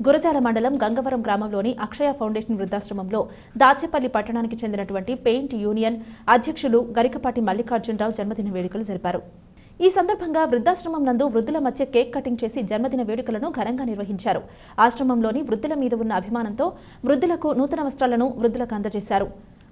గురజాల మండలం గంగవరం గ్రామంలోని అక్షయ ఫౌండేషన్ వృద్ధాశ్రమంలో దాచేపల్లి పట్టణానికి చెందినటువంటి పెయింట్ యూనియన్ అధ్యక్షులు గరికపాటి మల్లికార్జునరావు జన్మదిన వేడుకలు జరిపారు. ఈ సందర్భంగా వృద్ధాశ్రమం నందు వృద్ధుల మధ్య కేక్ కటింగ్ చేసి జన్మదిన వేడుకలను ఘనంగా నిర్వహించారు. ఆశ్రమంలోని వృద్ధుల మీద ఉన్న అభిమానంతో వృద్ధులకు నూతన వస్త్రాలను వృద్ధులకు అందజేశారు.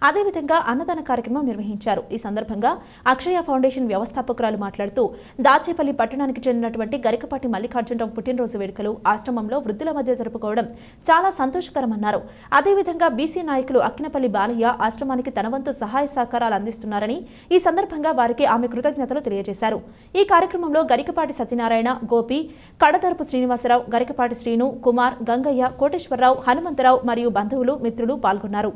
అదేవిధంగా అన్నదాన కార్యక్రమం నిర్వహించారు. ఈ సందర్భంగా అక్షయ ఫౌండేషన్ వ్యవస్థాపకురాలు మాట్లాడుతూ దాచేపల్లి పట్టణానికి చెందినటువంటి గరికపాటి మల్లికార్జునరావు పుట్టినరోజు వేడుకలు ఆశ్రమంలో వృద్ధుల మధ్య జరుపుకోవడం చాలా సంతోషకరమన్నారు. అదేవిధంగా బీసీ నాయకులు అక్కినపల్లి బాలయ్య ఆశ్రమానికి తన వంతు సహాయ సహకారాలు అందిస్తున్నారని ఈ సందర్భంగా వారికి ఆమె కృతజ్ఞతలు తెలియజేశారు. ఈ కార్యక్రమంలో గరికపాటి సత్యనారాయణ, గోపి, కడతరపు శ్రీనివాసరావు, గరికపాటి శ్రీను, కుమార్, గంగయ్య, కోటేశ్వరరావు, హనుమంతరావు మరియు బంధువులు, మిత్రులు పాల్గొన్నారు.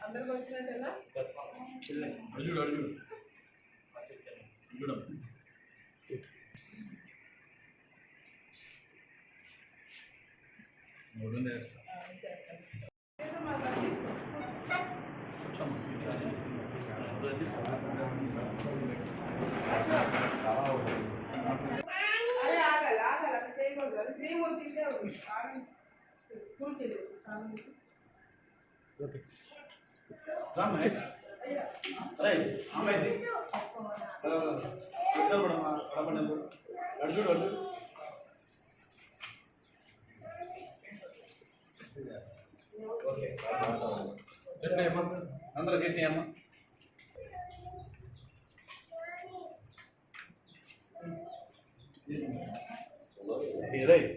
అందరికి వచ్చినట్టేనా అందరూ గట్టి అమ్మా రైట్